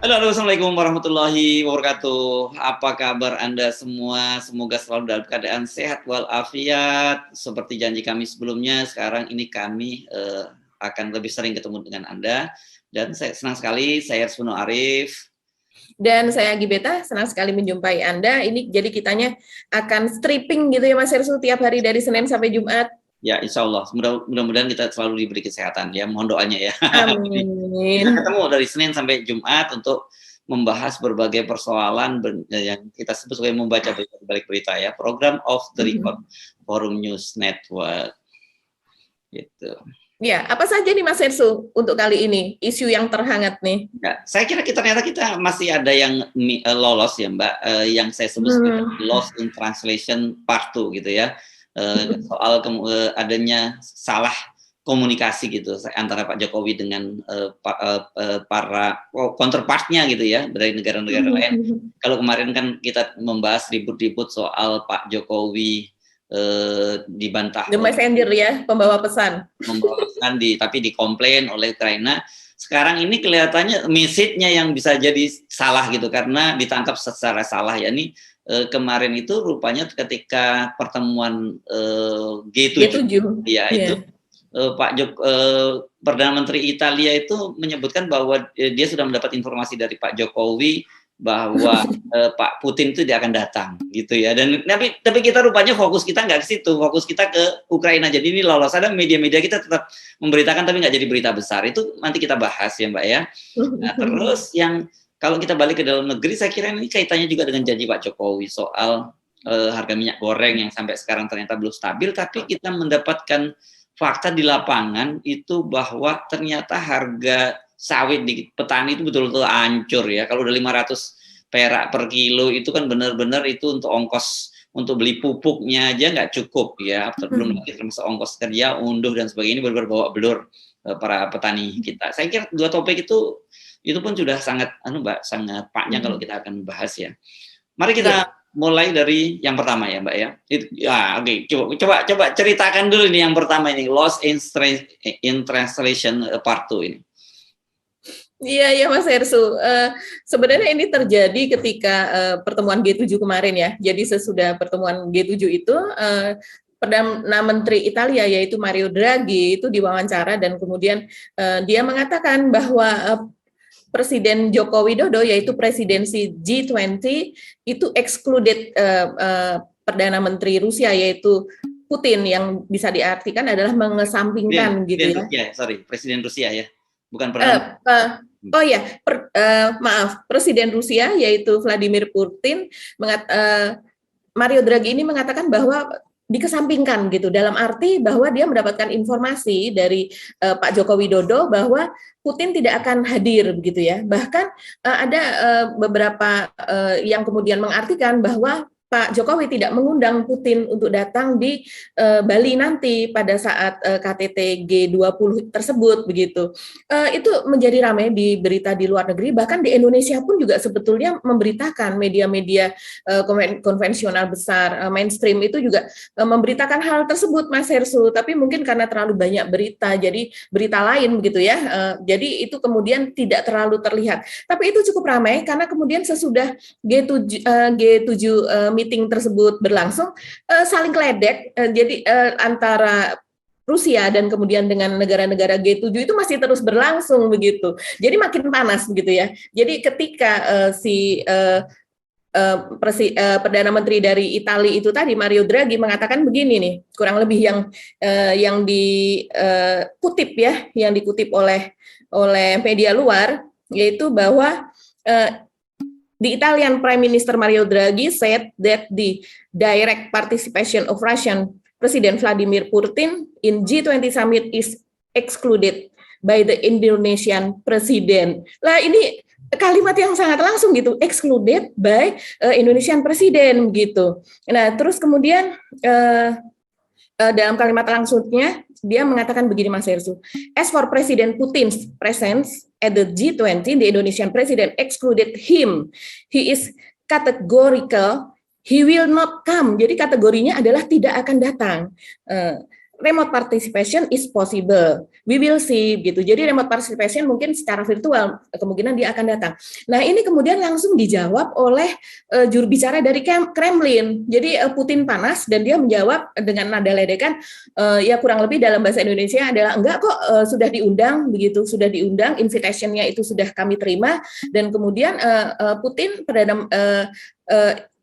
Halo, assalamualaikum warahmatullahi wabarakatuh. Apa kabar Anda semua? Semoga selalu dalam keadaan sehat walafiat. Seperti janji kami sebelumnya, sekarang ini kami akan lebih sering ketemu dengan Anda. Dan saya senang sekali, saya Arsuno Arif. Dan saya Gibeta, senang sekali menjumpai Anda. Ini jadi kitanya akan stripping gitu ya Mas Hersu, tiap hari dari Senin sampai Jumat. Ya, insya Allah. Mudah-mudahan kita selalu diberi kesehatan ya. Mohon doanya ya. Amin. Kita ketemu dari Senin sampai Jumat untuk membahas berbagai persoalan yang kita sebut sebagai membaca balik berita ya. Program Off the Record Forum News Network. Gitu. Ya, apa saja nih Mas Hersu untuk kali ini isu yang terhangat nih? Ya, saya kira ternyata kita masih ada yang lolos ya Mbak, yang saya sebut lost in translation part 2 gitu ya. Soal adanya salah komunikasi gitu antara Pak Jokowi dengan para counterpartnya gitu ya dari negara-negara lain. Kalau kemarin kan kita membahas ribut-ribut soal Pak Jokowi dibantah The Messenger ya, pembawa pesan. Tapi dikomplain oleh Ukraina. Sekarang ini kelihatannya message-nya yang bisa jadi salah gitu karena ditangkap secara salah ya. Ini kemarin itu rupanya ketika pertemuan G7 ya itu Perdana Menteri Italia itu menyebutkan bahwa dia sudah mendapat informasi dari Pak Jokowi bahwa Pak Putin itu dia akan datang gitu ya. Dan tapi kita rupanya fokus kita nggak ke situ, fokus kita ke Ukraina. Jadi ini lolos, ada media-media kita tetap memberitakan tapi nggak jadi berita besar. Itu nanti kita bahas ya Mbak ya. Nah, terus yang kalau kita balik ke dalam negeri, saya kira ini kaitannya juga dengan janji Pak Jokowi soal harga minyak goreng yang sampai sekarang ternyata belum stabil, tapi kita mendapatkan fakta di lapangan itu bahwa ternyata harga sawit di petani itu betul-betul hancur ya. Kalau udah 500 perak per kilo itu kan benar-benar itu untuk ongkos untuk beli pupuknya aja nggak cukup ya. Belum lagi termasuk ongkos kerja, unduh dan sebagainya, ini bawa belur para petani kita. Saya kira dua topik itu pun sudah sangat Mbak, sangat panjang kalau kita akan bahas ya. Mari kita mulai dari yang pertama ya Mbak ya. Oke. Coba ceritakan dulu nih yang pertama ini, lost in translation part 2 ini. Iya Mas Hersu. Sebenarnya ini terjadi ketika pertemuan G7 kemarin ya. Jadi sesudah pertemuan G7 itu Perdana Menteri Italia yaitu Mario Draghi itu diwawancara dan kemudian dia mengatakan bahwa Presiden Joko Widodo yaitu presidensi G20 itu excluded Perdana Menteri Rusia yaitu Putin, yang bisa diartikan adalah mengesampingkan gitu ya. Presiden Rusia ya, bukan Presiden Rusia yaitu Vladimir Putin. Mario Draghi ini mengatakan bahwa dikesampingkan gitu, dalam arti bahwa dia mendapatkan informasi dari Pak Joko Widodo bahwa Putin tidak akan hadir begitu ya. Bahkan ada beberapa yang kemudian mengartikan bahwa Pak Jokowi tidak mengundang Putin untuk datang di Bali nanti pada saat KTT G20 tersebut begitu. Itu menjadi ramai di berita di luar negeri, bahkan di Indonesia pun juga sebetulnya memberitakan, media-media konvensional besar mainstream itu juga memberitakan hal tersebut Mas Hersu, tapi mungkin karena terlalu banyak berita, jadi berita lain begitu ya. Jadi itu kemudian tidak terlalu terlihat. Tapi itu cukup ramai karena kemudian sesudah G7 meeting tersebut berlangsung, saling keledek, jadi antara Rusia dan kemudian dengan negara-negara G7 itu masih terus berlangsung begitu. Jadi makin panas begitu ya. Jadi ketika Perdana Menteri dari Italia itu tadi Mario Draghi mengatakan begini nih, kurang lebih yang dikutip ya, yang dikutip oleh media luar, yaitu bahwa the Italian Prime Minister Mario Draghi said that the direct participation of Russian President Vladimir Putin in G20 summit is excluded by the Indonesian President. Lah ini kalimat yang sangat langsung gitu, excluded by Indonesian President gitu. Nah terus kemudian dalam kalimat langsungnya dia mengatakan begini Mas Hersu, as for President Putin's presence at the G20, the Indonesian President excluded him. He is categorical, he will not come. Jadi kategorinya adalah tidak akan datang. remote participation is possible. We will see gitu. Jadi remote participation mungkin secara virtual kemungkinan dia akan datang. Nah, ini kemudian langsung dijawab oleh juru bicara dari Kremlin. Jadi Putin panas dan dia menjawab dengan nada ledekan, ya kurang lebih dalam bahasa Indonesia adalah enggak kok, sudah diundang begitu, sudah diundang, invitation-nya itu sudah kami terima, dan kemudian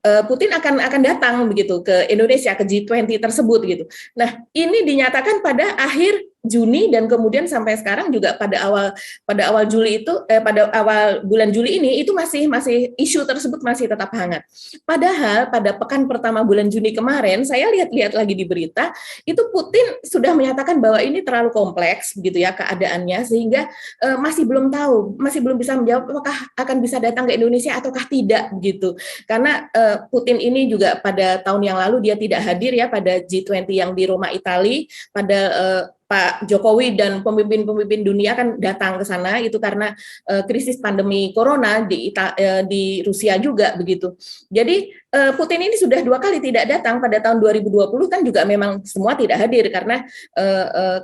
Putin akan datang begitu ke Indonesia, ke G20 tersebut gitu. Nah, ini dinyatakan pada akhir Juni dan kemudian sampai sekarang juga pada awal Juli itu pada awal bulan Juli ini itu masih isu tersebut masih tetap hangat. Padahal pada pekan pertama bulan Juni kemarin saya lihat lagi di berita itu Putin sudah menyatakan bahwa ini terlalu kompleks begitu ya keadaannya, sehingga masih belum tahu, masih belum bisa menjawab apakah akan bisa datang ke Indonesia ataukah tidak gitu. Karena Putin ini juga pada tahun yang lalu dia tidak hadir ya pada G20 yang di Roma, Italia, pada Pak Jokowi dan pemimpin-pemimpin dunia kan datang ke sana itu karena krisis pandemi corona di Rusia juga begitu. Jadi Putin ini sudah 2 kali tidak datang. Pada tahun 2020 kan juga memang semua tidak hadir karena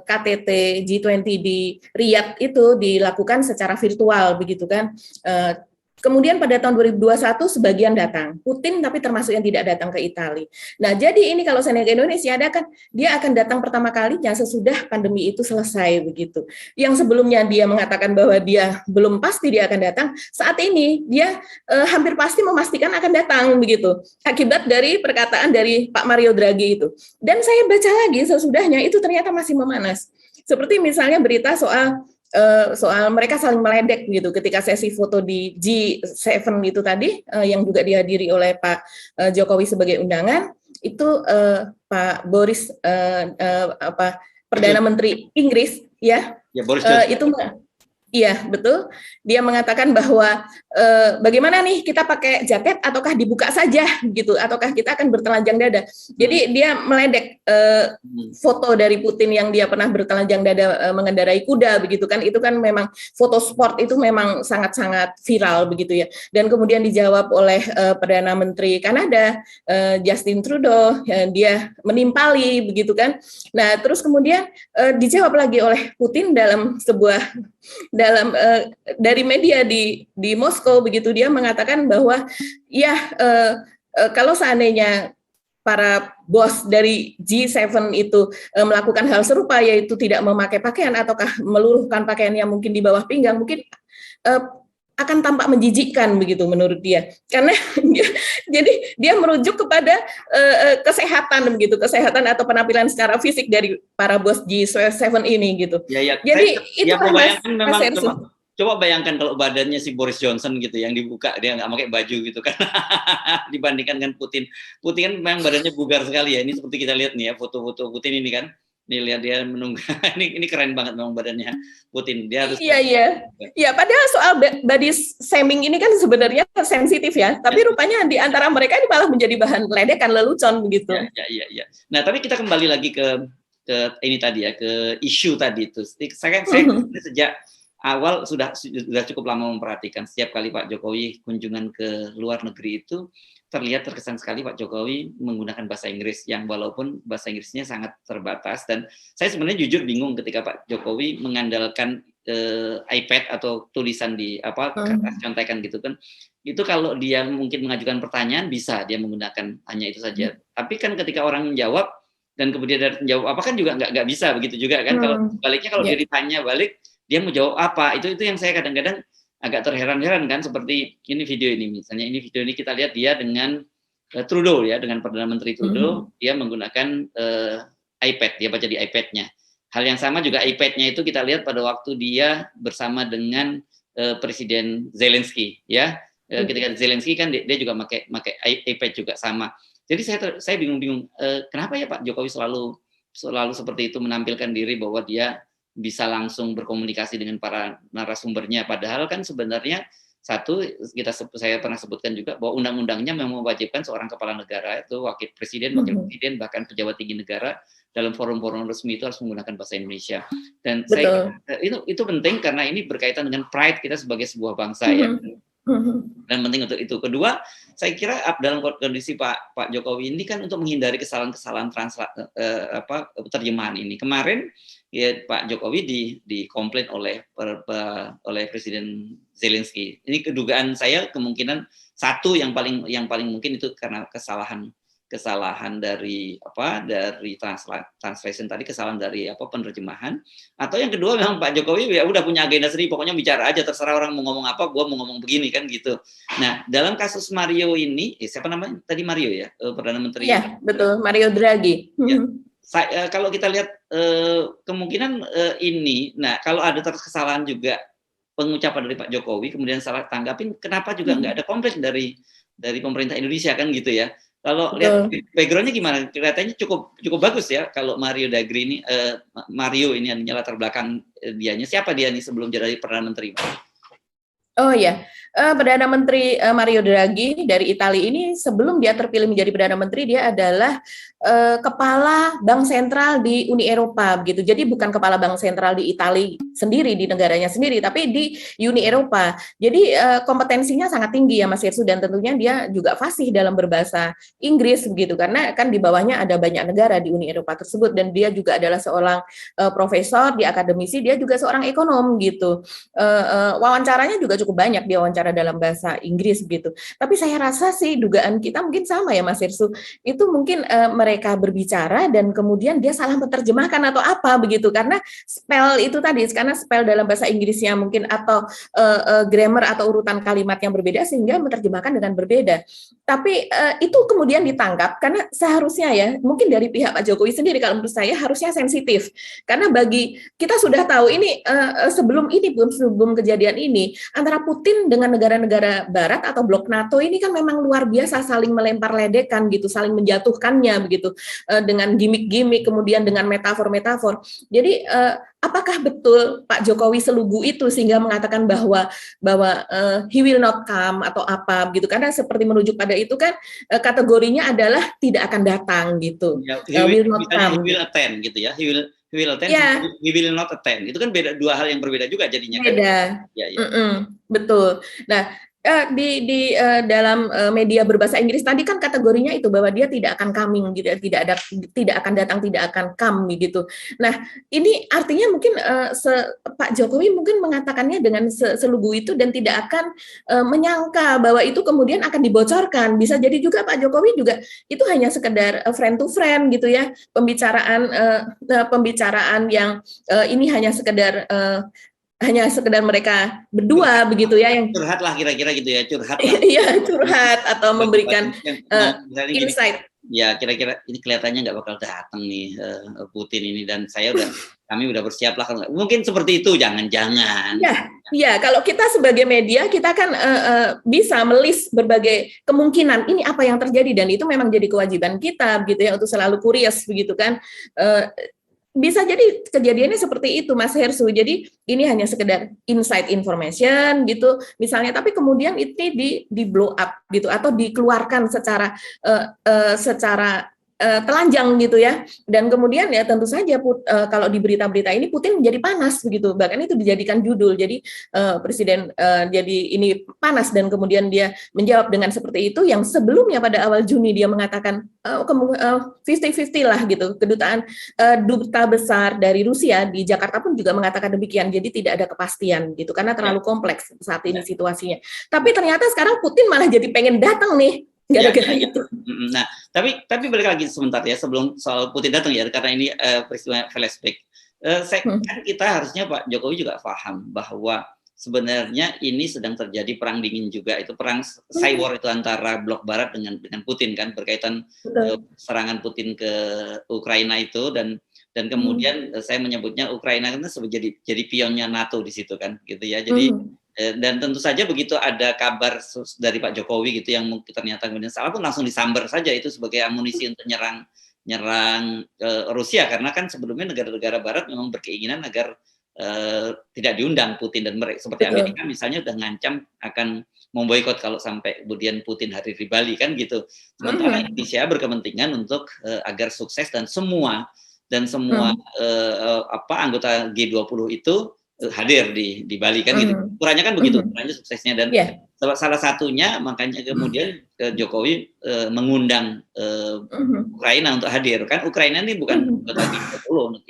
KTT G20 di Riyadh itu dilakukan secara virtual begitu kan. Kemudian pada tahun 2021 sebagian datang, Putin tapi termasuk yang tidak datang ke Italia. Nah, jadi ini kalau saya ke Indonesia dia akan datang pertama kalinya sesudah pandemi itu selesai begitu. Yang sebelumnya dia mengatakan bahwa dia belum pasti dia akan datang, saat ini dia hampir pasti memastikan akan datang begitu. Akibat dari perkataan dari Pak Mario Draghi itu. Dan saya baca lagi sesudahnya itu ternyata masih memanas. Seperti misalnya berita soal mereka saling meledek gitu ketika sesi foto di G7 itu tadi yang juga dihadiri oleh Pak Jokowi sebagai undangan itu Pak Boris Perdana Menteri Inggris ya, Boris itu iya betul, dia mengatakan bahwa bagaimana nih kita pakai jaket ataukah dibuka saja gitu, ataukah kita akan bertelanjang dada. Jadi dia meledek foto dari Putin yang dia pernah bertelanjang dada mengendarai kuda begitu kan, itu kan memang foto sport itu memang sangat-sangat viral begitu ya. Dan kemudian dijawab oleh Perdana Menteri Kanada Justin Trudeau, dia menimpali begitu kan. Nah terus kemudian dijawab lagi oleh Putin dari media di Moskow begitu, dia mengatakan bahwa ya kalau seandainya para bos dari G7 itu melakukan hal serupa, yaitu tidak memakai pakaian ataukah meluruhkan pakaian yang mungkin di bawah pinggang, mungkin akan tampak menjijikkan begitu menurut dia, karena jadi dia merujuk kepada kesehatan begitu, kesehatan atau penampilan secara fisik dari para bos G7 ini gitu. Ya. Jadi itu coba bayangkan kalau badannya si Boris Johnson gitu yang dibuka, dia nggak pakai baju gitu kan. Dibandingkan dengan Putin kan memang badannya bugar sekali ya. Ini seperti kita lihat nih ya foto-foto Putin ini kan. Nih lihat dia menunggu. ini keren banget memang badannya Putin. Dia harus Iya, padahal soal body shaming ini kan sebenarnya sensitif ya. Tapi rupanya di antara mereka ini malah menjadi bahan ledekan, lelucon begitu. Ya. Nah, tapi kita kembali lagi ke ini tadi ya, ke isu tadi itu. Saya sejak awal sudah cukup lama memperhatikan setiap kali Pak Jokowi kunjungan ke luar negeri itu terlihat terkesan sekali Pak Jokowi menggunakan bahasa Inggris yang walaupun bahasa Inggrisnya sangat terbatas, dan saya sebenarnya jujur bingung ketika Pak Jokowi mengandalkan iPad atau tulisan di kertas contekan gitu kan. Itu kalau dia mungkin mengajukan pertanyaan bisa dia menggunakan hanya itu saja. Tapi kan ketika orang menjawab dan kemudian dari menjawab apa kan juga nggak bisa begitu juga kan. Kalau sebaliknya kalau dia ditanya balik dia mau jawab apa, itu yang saya kadang-kadang agak terheran-heran kan, seperti ini video ini misalnya, ini video ini kita lihat dia dengan Trudeau ya, dengan Perdana Menteri Trudeau, dia menggunakan iPad, dia baca di iPad-nya. Hal yang sama juga iPad-nya itu kita lihat pada waktu dia bersama dengan Presiden Zelensky ya, ketika Zelensky kan dia juga pakai iPad juga sama. Jadi saya bingung-bingung kenapa ya Pak Jokowi selalu seperti itu menampilkan diri bahwa dia bisa langsung berkomunikasi dengan para narasumbernya, padahal kan sebenarnya saya pernah sebutkan juga bahwa undang-undangnya memang mewajibkan seorang kepala negara itu wakil presiden, bahkan pejabat tinggi negara dalam forum-forum resmi itu harus menggunakan bahasa Indonesia. Dan saya itu penting karena ini berkaitan dengan pride kita sebagai sebuah bangsa ya. Dan penting untuk itu. Kedua, saya kira dalam kondisi Pak Jokowi ini kan untuk menghindari kesalahan-kesalahan terjemahan ini. Kemarin ya Pak Jokowi dikomplain oleh Presiden Zelensky. Ini kedugaan saya kemungkinan satu yang paling mungkin itu karena kesalahan dari translation tadi, kesalahan dari penerjemahan, atau yang kedua memang Pak Jokowi ya udah punya agenda sendiri, pokoknya bicara aja, terserah orang mau ngomong apa, gua mau ngomong begini kan gitu. Nah, dalam kasus Mario ini, siapa namanya tadi, Mario ya, Perdana Menteri. Iya, betul, Mario Draghi. Ya. Kalau kita lihat kemungkinan ini, nah kalau ada kesalahan juga pengucapan dari Pak Jokowi kemudian salah tanggapin, kenapa juga nggak ada komplain dari pemerintah Indonesia kan gitu ya. Kalau lihat backgroundnya gimana, kelihatannya cukup bagus ya. Kalau Mario Draghi ini, Mario ini yang latar belakang dianya, siapa dia nih sebelum jadi Perdana Menteri? Oh ya, Perdana Menteri Mario Draghi dari Italia ini sebelum dia terpilih menjadi Perdana Menteri, dia adalah kepala bank sentral di Uni Eropa begitu. Jadi bukan kepala bank sentral di Italia sendiri, di negaranya sendiri, tapi di Uni Eropa. Jadi kompetensinya sangat tinggi ya Mas Yersu, dan tentunya dia juga fasih dalam berbahasa Inggris begitu, karena kan di bawahnya ada banyak negara di Uni Eropa tersebut, dan dia juga adalah seorang profesor di akademisi, dia juga seorang ekonom gitu. Wawancaranya juga cukup banyak, dia wawancara dalam bahasa Inggris gitu. Tapi saya rasa sih dugaan kita mungkin sama ya Mas Irsu, itu mungkin mereka berbicara dan kemudian dia salah menerjemahkan atau apa begitu, karena spell itu tadi, karena spell dalam bahasa Inggrisnya mungkin atau grammar atau urutan kalimat yang berbeda sehingga menerjemahkan dengan berbeda. Tapi itu kemudian ditangkap karena seharusnya ya, mungkin dari pihak Pak Jokowi sendiri kalau menurut saya harusnya sensitif, karena bagi kita sudah tahu ini sebelum kejadian ini antara Putin dengan negara-negara Barat atau blok NATO ini kan memang luar biasa saling melempar ledekan gitu, saling menjatuhkannya begitu, dengan gimmick-gimmick, kemudian dengan metafor-metafor. Jadi apakah betul Pak Jokowi selugu itu sehingga mengatakan bahwa he will not come atau apa gitu, karena seperti merujuk pada itu kan kategorinya adalah tidak akan datang gitu. He will attend gitu ya. He will attend, he will not attend. Itu kan dua hal yang berbeda juga jadinya. Beda. Kan? Ya. Betul. Nah, di dalam media berbahasa Inggris tadi kan kategorinya itu bahwa dia tidak akan coming gitu, tidak akan datang, tidak akan come gitu. Nah, ini artinya mungkin Pak Jokowi mungkin mengatakannya dengan selugu itu dan tidak akan menyangka bahwa itu kemudian akan dibocorkan. Bisa jadi juga Pak Jokowi juga itu hanya sekedar friend to friend gitu ya, pembicaraan yang ini hanya sekedar mereka berdua begitu ya, yang curhat lah kira-kira gitu ya, curhat. Iya, curhat atau memberikan insight. Ya, kira-kira ini kelihatannya nggak bakal datang nih Putin ini, dan kami udah bersiap lah. Mungkin seperti itu, jangan-jangan. Ya, kalau kita sebagai media kita kan bisa melis berbagai kemungkinan ini apa yang terjadi, dan itu memang jadi kewajiban kita begitu ya untuk selalu curious begitu kan. Bisa jadi kejadiannya seperti itu Mas Hersu. Jadi ini hanya sekedar inside information gitu misalnya, tapi kemudian ini di blow up gitu atau dikeluarkan secara telanjang gitu ya, dan kemudian ya tentu saja kalau di berita-berita ini Putin menjadi panas begitu, bahkan itu dijadikan judul. Jadi presiden jadi ini panas, dan kemudian dia menjawab dengan seperti itu, yang sebelumnya pada awal Juni dia mengatakan 50-50 lah gitu. Duta besar dari Rusia di Jakarta pun juga mengatakan demikian. Jadi tidak ada kepastian gitu karena terlalu kompleks saat ini situasinya. Tapi ternyata sekarang Putin malah jadi pengen datang nih gara-gara itu. Nah, tapi balik lagi sebentar ya sebelum soal Putin datang ya, karena ini peristiwa flashback. Kan kita harusnya Pak Jokowi juga paham bahwa sebenarnya ini sedang terjadi perang dingin juga, itu perang cyber itu antara blok Barat dengan Putin kan, berkaitan serangan Putin ke Ukraina itu, dan kemudian saya menyebutnya Ukraina kan jadi pionnya NATO di situ kan, gitu ya. Jadi dan tentu saja begitu ada kabar dari Pak Jokowi gitu yang ternyata kemudian salah pun langsung disambar saja itu sebagai amunisi untuk nyerang Rusia, karena kan sebelumnya negara-negara Barat memang berkeinginan agar tidak diundang Putin, dan mereka seperti Amerika misalnya udah ngancam akan memboikot kalau sampai kemudian Putin hadir di Bali kan gitu. Sementara Indonesia berkepentingan untuk agar sukses dan semua anggota G20 itu hadir di Bali kan gitu. Ukurannya kan begitu, ukurannya suksesnya dan salah satunya makanya kemudian Jokowi mengundang Ukraina untuk hadir kan. Ukraina ini bukan tadi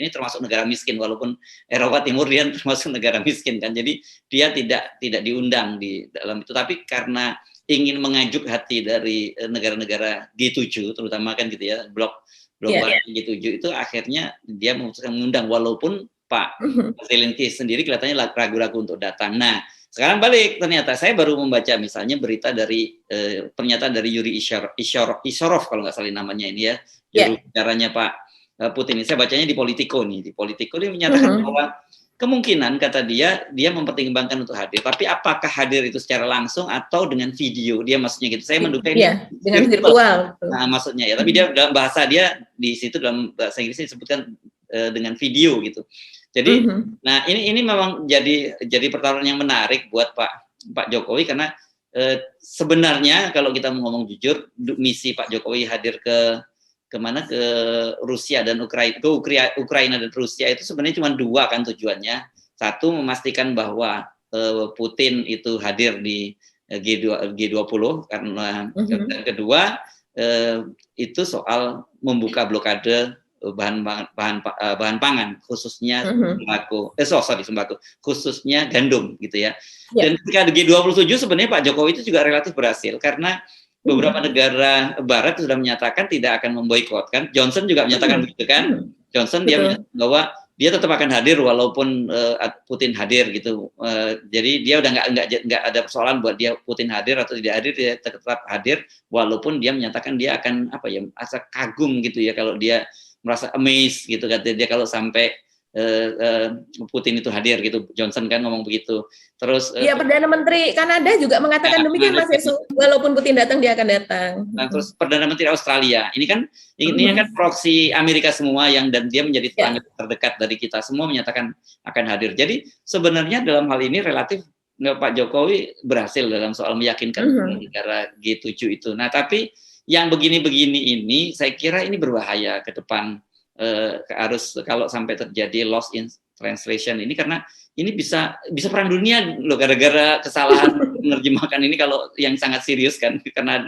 ini termasuk negara miskin walaupun Eropa Timur dia termasuk negara miskin kan. Jadi dia tidak diundang di dalam itu, tapi karena ingin mengajuk hati dari negara-negara G7 terutama kan gitu ya, blok G7 itu akhirnya dia memutuskan mengundang walaupun Pak Zelensky sendiri kelihatannya ragu-ragu untuk datang. Nah, sekarang balik, ternyata saya baru membaca misalnya berita dari pernyataan dari Yuri Ishorov kalau nggak salah namanya ini ya, juru bicaranya Pak Putin. Saya bacanya di Politico nih. Di Politico dia menyatakan bahwa kemungkinan kata dia mempertimbangkan untuk hadir, tapi apakah hadir itu secara langsung atau dengan video? Dia maksudnya gitu. Saya menduga ini dengan virtual. Nah, maksudnya ya, tapi dia dalam bahasa dia di situ dalam bahasa Inggrisnya disebutkan dengan video gitu. Jadi, nah ini memang jadi pertarungan yang menarik buat Pak Jokowi karena sebenarnya kalau kita mau ngomong jujur, misi Pak Jokowi hadir ke Rusia dan Ukraina dan Rusia itu sebenarnya cuma dua kan tujuannya. Satu, memastikan bahwa Putin itu hadir di G20 karena dan kedua itu soal membuka blokade bahan pangan khususnya sembako khususnya gandum gitu ya. Dan ketika di G27 sebenarnya Pak Jokowi itu juga relatif berhasil karena beberapa negara barat sudah menyatakan tidak akan memboikot kan. Johnson juga menyatakan begitu kan. Johnson dia menyatakan bahwa dia tetap akan hadir walaupun Putin hadir gitu. Jadi dia udah nggak ada persoalan buat dia Putin hadir atau tidak hadir, dia tetap hadir walaupun dia menyatakan dia akan asa kagum gitu ya kalau dia merasa amazed gitu kata dia kalau sampai Putin itu hadir gitu. Johnson kan ngomong begitu. Terus Perdana Menteri Kanada juga mengatakan demikian Mas Yesu, walaupun Putin datang dia akan datang. Nah, terus Perdana Menteri Australia ini kan proksi Amerika semua dan dia menjadi tetangga terdekat dari kita semua menyatakan akan hadir. Jadi sebenarnya dalam hal ini relatif Pak Jokowi berhasil dalam soal meyakinkan negara G7 itu. Nah, tapi yang begini-begini ini saya kira ini berbahaya ke depan. Harus kalau sampai terjadi loss in translation ini karena ini bisa perang dunia loh gara-gara kesalahan menerjemahkan ini kalau yang sangat serius kan karena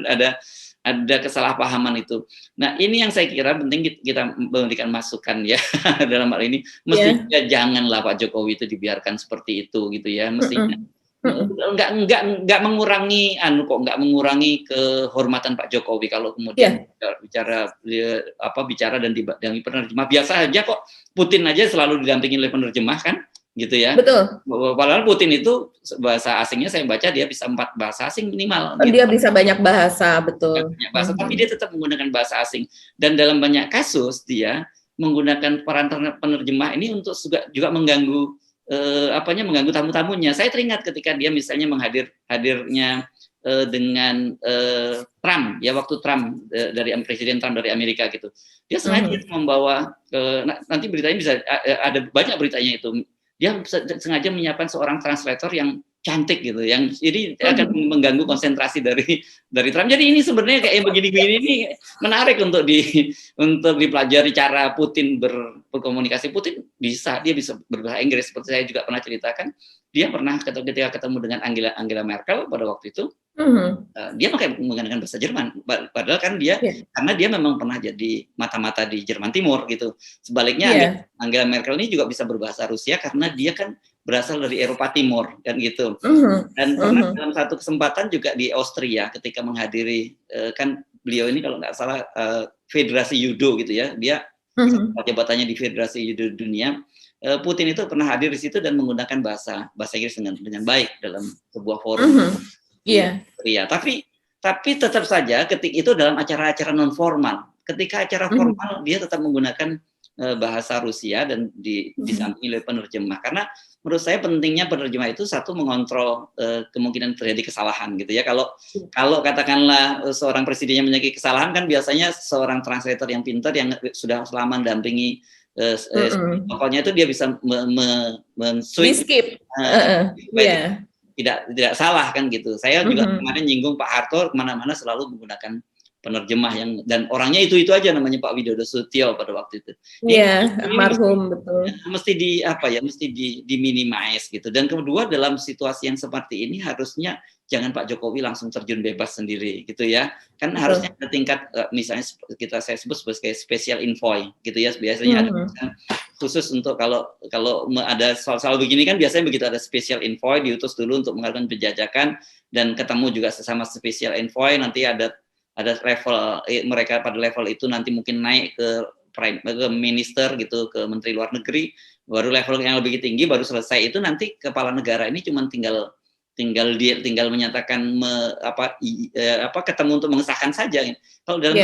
ada kesalahpahaman itu. Nah, ini yang saya kira penting kita memberikan masukan ya dalam hal ini mestinya janganlah Pak Jokowi itu dibiarkan seperti itu gitu ya, mestinya nggak mengurangi nggak mengurangi kehormatan Pak Jokowi kalau kemudian bicara dan didampingi penerjemah. Biasa aja kok, Putin aja selalu didampingi oleh penerjemah kan gitu ya. Betul. Padahal Putin itu bahasa asingnya saya baca dia bisa 4 bahasa asing minimal. Dia bisa banyak bahasa, betul. Banyak bahasa, tapi dia tetap menggunakan bahasa asing dan dalam banyak kasus dia menggunakan perantara penerjemah ini untuk juga mengganggu mengganggu tamu-tamunya. Saya teringat ketika dia misalnya hadirnya dengan Trump ya, waktu Trump dari Presiden Trump dari Amerika gitu. Dia sengaja membawa nanti beritanya bisa ada banyak beritanya itu. Dia sengaja menyiapkan seorang translator yang cantik gitu, yang jadi akan mengganggu konsentrasi dari Trump. Jadi ini sebenarnya kayak begini-begini ini menarik untuk dipelajari cara Putin berkomunikasi. Putin dia bisa berbahasa Inggris seperti saya juga pernah ceritakan. Dia pernah ketika ketemu dengan Angela Merkel pada waktu itu, dia menggunakan bahasa Jerman. Padahal kan karena dia memang pernah jadi mata-mata di Jerman Timur gitu. Sebaliknya Angela Merkel ini juga bisa berbahasa Rusia karena dia kan berasal dari Eropa Timur kan gitu. Dan pernah dalam satu kesempatan juga di Austria ketika menghadiri kan beliau ini kalau nggak salah Federasi Judo gitu ya, dia jabatannya di Federasi Judo Dunia. Putin itu pernah hadir di situ dan menggunakan bahasa Inggris dengan baik dalam sebuah forum. Iya. Tapi tetap saja ketika itu dalam acara-acara non formal. Ketika acara formal dia tetap menggunakan bahasa Rusia dan disampingi oleh penerjemah. Karena menurut saya pentingnya penerjemah itu satu mengontrol kemungkinan terjadi kesalahan gitu ya. Kalau katakanlah seorang presidennya memiliki kesalahan kan biasanya seorang translator yang pintar yang sudah selama mendampingi pokoknya itu dia bisa men-switch tidak salah kan gitu. Saya juga kemarin nyinggung Pak Harto kemana-mana selalu menggunakan penerjemah yang dan orangnya itu aja namanya Pak Widodo Sutio pada waktu itu. Iya, almarhum betul. Mesti diminimize gitu. Dan kedua dalam situasi yang seperti ini harusnya jangan Pak Jokowi langsung terjun bebas sendiri gitu ya. Kan harusnya ada tingkat misalnya saya sebut sebagai special envoy gitu ya. Biasanya ada khusus untuk kalau ada soal begini kan biasanya begitu ada special envoy diutus dulu untuk melakukan penjajakan dan ketemu juga sesama special envoy, nanti ada level mereka pada level itu nanti mungkin naik ke minister gitu, ke menteri luar negeri, baru level yang lebih tinggi baru selesai itu nanti kepala negara ini cuma tinggal menyatakan ketemu untuk mengesahkan saja. Kalau dalam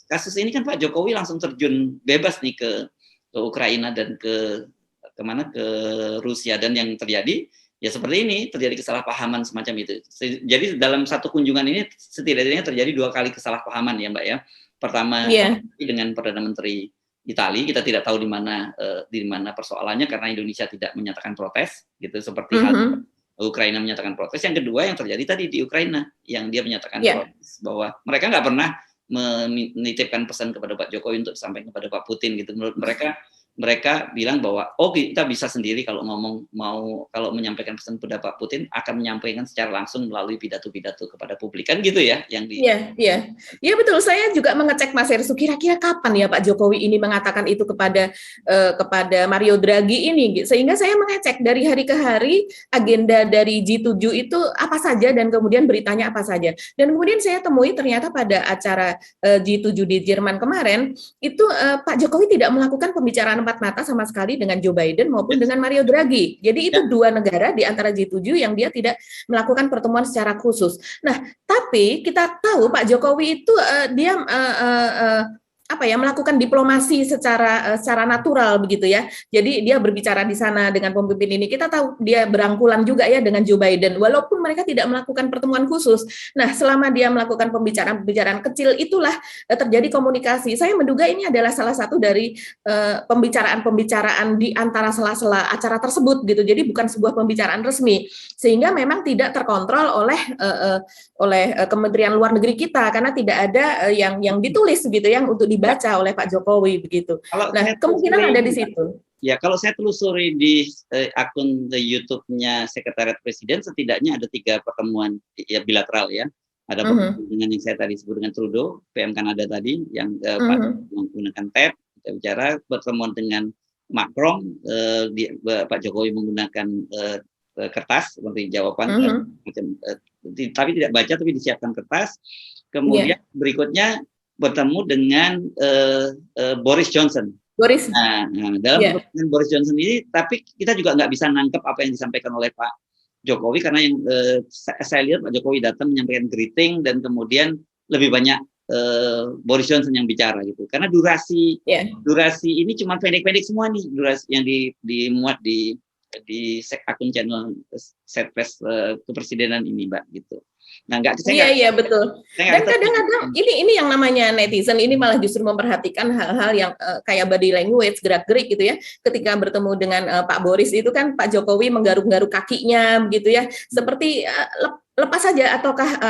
kasus ini kan Pak Jokowi langsung terjun bebas nih ke Ukraina dan ke Rusia, dan yang terjadi ya seperti ini, terjadi kesalahpahaman semacam itu. Jadi dalam satu kunjungan ini setidaknya terjadi 2 kali kesalahpahaman ya Mbak ya. Pertama dengan Perdana Menteri Italia, kita tidak tahu di mana persoalannya karena Indonesia tidak menyatakan protes gitu, seperti hal Ukraina menyatakan protes. Yang kedua yang terjadi tadi di Ukraina, yang dia menyatakan protes bahwa mereka nggak pernah menitipkan pesan kepada Pak Jokowi untuk sampai kepada Pak Putin gitu. Menurut mereka bilang bahwa kita bisa sendiri kalau kalau menyampaikan pesan kepada Pak Putin akan menyampaikan secara langsung melalui pidato-pidato kepada publik, kan gitu ya yang Iya betul. Saya juga mengecek Mas Herssu, kira-kira kapan ya Pak Jokowi ini mengatakan itu kepada Mario Draghi ini, sehingga saya mengecek dari hari ke hari agenda dari G7 itu apa saja dan kemudian beritanya apa saja, dan kemudian saya temui ternyata pada acara G7 di Jerman kemarin itu Pak Jokowi tidak melakukan pembicaraan empat mata sama sekali dengan Joe Biden maupun dengan Mario Draghi. Jadi itu 2 negara di antara G7 yang dia tidak melakukan pertemuan secara khusus. Nah, tapi kita tahu Pak Jokowi itu dia melakukan diplomasi secara natural begitu ya. Jadi dia berbicara di sana dengan pemimpin ini. Kita tahu dia berangkulan juga ya dengan Joe Biden, walaupun mereka tidak melakukan pertemuan khusus. Nah, selama dia melakukan pembicaraan kecil itulah terjadi komunikasi. Saya menduga ini adalah salah satu dari pembicaraan di antara sela-sela acara tersebut gitu. Jadi bukan sebuah pembicaraan resmi, sehingga memang tidak terkontrol oleh Kementerian Luar Negeri kita karena tidak ada yang ditulis gitu yang untuk dibaca oleh Pak Jokowi begitu. Kemungkinan ada di situ. Ya, kalau saya telusuri di akun YouTube-nya Sekretariat Presiden, setidaknya ada 3 pertemuan ya bilateral ya. Ada pertemuan dengan yang saya tadi sebut dengan Trudeau, PM Kanada tadi, yang menggunakan tab, kita bicara, pertemuan dengan Macron, Pak Jokowi menggunakan kertas seperti jawaban, tapi tidak baca, tapi disiapkan kertas. Kemudian berikutnya bertemu dengan Boris Johnson. Dalam pertemuan Boris Johnson ini, tapi kita juga nggak bisa nangkep apa yang disampaikan oleh Pak Jokowi, karena yang saya lihat Pak Jokowi datang menyampaikan greeting dan kemudian lebih banyak Boris Johnson yang bicara gitu. Karena durasi ini cuma pendek-pendek semua nih, durasi yang dimuat di akun channel Setpres Kepresidenan ini Mbak gitu. Nah, iya betul. Dan kadang-kadang ini yang namanya netizen ini malah justru memperhatikan hal-hal yang kayak body language, gerak-gerik gitu ya. Ketika bertemu dengan Pak Boris itu kan Pak Jokowi menggaruk-garuk kakinya begitu ya. Seperti lepas saja ataukah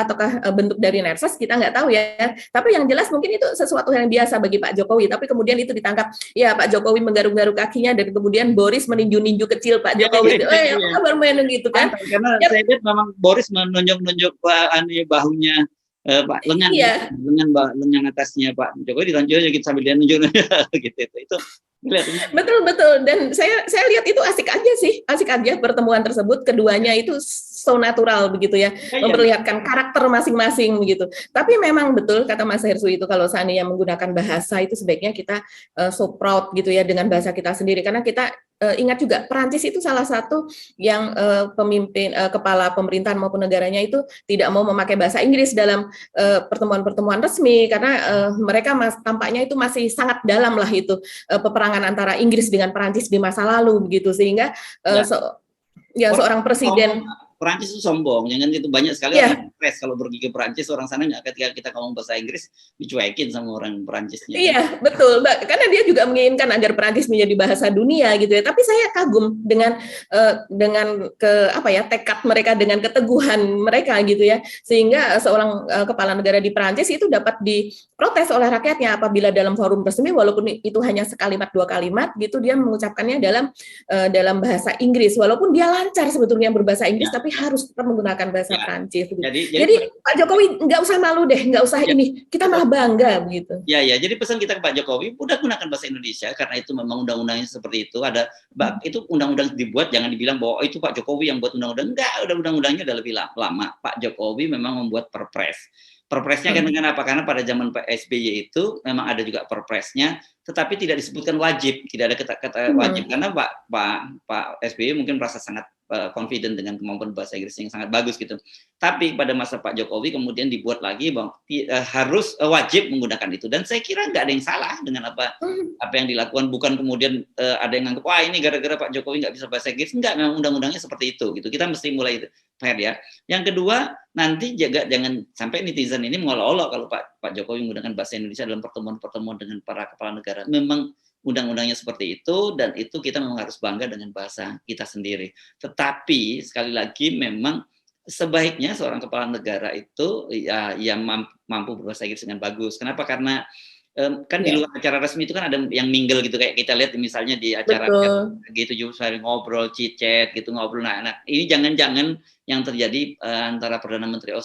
bentuk dari nervous, kita nggak tahu ya. Tapi yang jelas mungkin itu sesuatu yang biasa bagi Pak Jokowi. Tapi kemudian itu ditangkap, ya Pak Jokowi menggaruk-garuk kakinya dan kemudian Boris meninju-ninju kecil Pak Jokowi. Apa bermain gitu kan? Karena saya lihat memang Boris menunjuk-nunjuk bahunya Pak lengan atasnya Pak Jokowi ditonjol gitu sambil dia nunjuk gitu itu. Betul dan saya lihat itu asik aja pertemuan tersebut, keduanya itu so natural begitu ya, memperlihatkan karakter masing-masing begitu. Tapi memang betul kata Mas Herssu itu, kalau seandainya menggunakan bahasa itu sebaiknya kita so proud gitu ya dengan bahasa kita sendiri, karena kita ingat juga Perancis itu salah satu yang pemimpin kepala pemerintahan maupun negaranya itu tidak mau memakai bahasa Inggris dalam pertemuan-pertemuan resmi karena mereka tampaknya itu masih sangat dalam lah itu peperangan antara Inggris dengan Perancis di masa lalu begitu, sehingga seorang presiden Perancis itu sombong, jangan gitu, banyak sekali orang stres kalau pergi ke Perancis, orang sana nggak, ketika kita ngomong bahasa Inggris dicuekin sama orang Perancisnya. Iya, betul, Mbak. Karena dia juga menginginkan agar Perancis menjadi bahasa dunia gitu ya. Tapi saya kagum dengan tekad mereka, dengan keteguhan mereka gitu ya. Sehingga seorang kepala negara di Perancis itu dapat diprotes oleh rakyatnya apabila dalam forum resmi, walaupun itu hanya sekalimat dua kalimat gitu, dia mengucapkannya dalam bahasa Inggris. Walaupun dia lancar sebetulnya berbahasa Inggris, tapi harus tetap menggunakan bahasa Perancis. Gitu. Jadi Pak Jokowi nggak usah malu deh, nggak usah ini. Kita malah bangga begitu. Ya, jadi pesan kita ke Pak Jokowi, udah gunakan bahasa Indonesia karena itu memang undang-undangnya seperti itu. Itu undang-undang dibuat, jangan dibilang bahwa itu Pak Jokowi yang buat undang-undang. Enggak, udah undang-undangnya udah lebih lama. Pak Jokowi memang membuat perpres. Perpresnya kan dengan apa? Karena pada zaman Pak SBY itu memang ada juga perpresnya, tetapi tidak disebutkan wajib, tidak ada kata wajib karena Pak SBY mungkin merasa sangat confident dengan kemampuan bahasa Inggris yang sangat bagus gitu. Tapi pada masa Pak Jokowi kemudian dibuat lagi bahwa harus wajib menggunakan itu, dan saya kira nggak ada yang salah dengan apa yang dilakukan. Bukan kemudian ada yang nganggap wah ini gara-gara Pak Jokowi nggak bisa bahasa Inggris. Enggak, memang undang-undangnya seperti itu gitu. Kita mesti mulai fair ya. Yang kedua, nanti jangan sampai netizen ini mengolok-olok kalau Pak Jokowi menggunakan bahasa Indonesia dalam pertemuan-pertemuan dengan para kepala negara. Memang undang-undangnya seperti itu, dan itu kita memang harus bangga dengan bahasa kita sendiri. Tetapi sekali lagi memang sebaiknya seorang kepala negara itu ya mampu berbahasa Inggris dengan bagus. Kenapa? Karena kan di luar acara resmi itu kan ada yang mingle gitu, kayak kita lihat misalnya di acara G7 ngobrol, chit-chat gitu, ngobrol. Nah, ini jangan-jangan yang terjadi antara Perdana Menteri